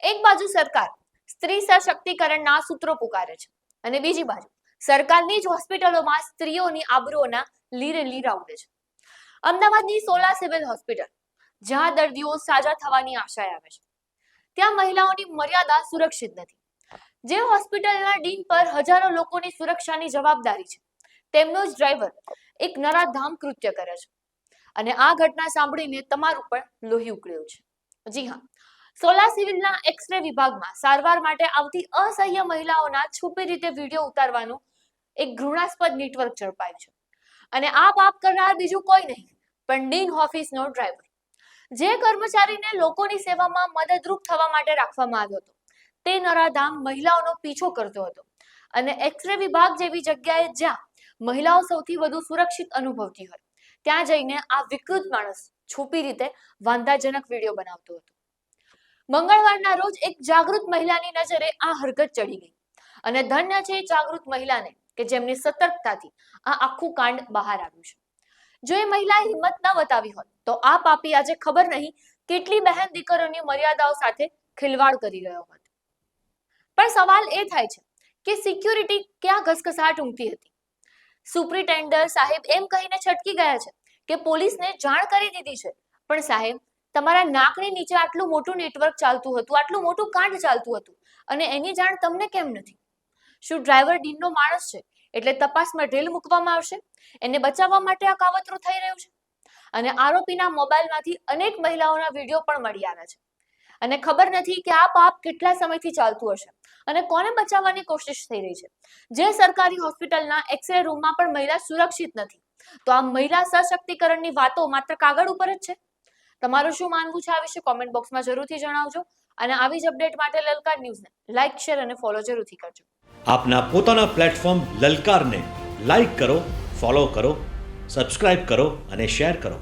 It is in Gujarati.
એક બાજુ સરકાર સ્ત્રી સશક્તિકરણના સૂત્રો પુકારે છે અને બીજી બાજુ સરકારની જ હોસ્પિટલોમાં સ્ત્રીઓની આબરૂઓના લીરે લીરા ઉડે છે. અમદાવાદની સોલા સિવિલ હોસ્પિટલ, જ્યાં દર્દીઓ સાજા થવાની આશાએ આવે છે, ત્યાં મહિલાઓની મર્યાદા સુરક્ષિત નથી. જે હોસ્પિટલના ડીન પર હજારો લોકોની સુરક્ષાની જવાબદારી છે, તેમનો જ ડ્રાઈવર એક નરાધામ કૃત્ય કરે છે અને આ ઘટના સાંભળીને તમારું પણ લોહી ઉકળ્યું છે. જી હા, સોલા સિવિલના એક્સ-રે વિભાગમાં સારવાર માટે આવતી અસહ્ય મહિલાઓના છુપી રીતે વિડીયો ઉતારવાનું એક ઘૃણાસ્પદ નેટવર્ક ઝડપાયું છે અને આ પાપ કરનાર બીજું કોઈ નહીં પણ ડીન ઓફિસનો ડ્રાઈવર, જે કર્મચારીને લોકોની સેવામાં મદદરૂપ થવા માટે રાખવામાં આવ્યો હતો, તે નરાધામ મહિલાઓનો પીછો કરતો હતો અને એક્સ-રે વિભાગ જેવી જગ્યાએ જ્યાં મહિલાઓ સૌથી વધુ સુરક્ષિત અનુભવતી હોય, ત્યાં જઈને આ વિકૃત માણસ છુપી રીતે વાંધાજનક વિડીયો બનાવતો હતો. મંગળવારના રોજ એક જાગૃત મહિલાની નજરે આ હરકત ચડી ગઈ અને ધન્ય છે જાગૃત મહિલાને કે જેમની સતર્કતાથી આ આખું કાંડ બહાર આવ્યું છે. જો એ મહિલાએ હિંમત ન બતાવી હોત તો આ પાપી આજે ખબર નહીં કેટલી બહેન દીકરીઓની મર્યાદાઓ સાથે ખિલવાડ કરી ગયો હોત. પણ સવાલ એ થાય છે કે સિક્યુરિટી ક્યાં ઘસઘસાટ ઊંઘતી હતી? સુપ્રિન્ટેન્ડર સાહેબ એમ કહીને છટકી ગયા છે કે પોલીસને જાણ કરી દીધી છે, પણ સાહેબ, તમારા નાકની નીચે આટલું મોટું નેટવર્ક ચાલતું હતું, આટલું મોટું કાંડ ચાલતું હતું અને એની જાણ તમને કેમ નથી? શું ડ્રાઈવર ડીનનો માણસ છે એટલે તપાસમાં ઢીલ મૂકવામાં આવશે? એને બચાવવા માટે આ કાવતરું થઈ રહ્યું છે. અને આરોપીના મોબાઈલમાંથી અનેક મહિલાઓના વિડીયો પણ મળી આવ્યા છે અને ખબર નથી કે આ પાપ કેટલા સમયથી ચાલતું હશે અને કોને બચાવવાની કોશિશ થઈ રહી છે. જે સરકારી હોસ્પિટલના એક્સ-રે રૂમમાં પણ મહિલા સુરક્ષિત નથી, તો આ મહિલા સશક્તિકરણની વાતો માત્ર કાગળ ઉપર જ છે. તમારું શું માનવું છે આ વિશે કોમેન્ટ બોક્સમાં જરૂરથી જણાવજો અને આવી જ અપડેટ માટે લલકાર ન્યૂઝને લાઈક, શેર અને ફોલો જરૂરથી કરજો. આપના પોતાના પ્લેટફોર્મ લલકારને લાઈક કરો, ફોલો કરો, સબસ્ક્રાઇબ કરો અને શેર કરો.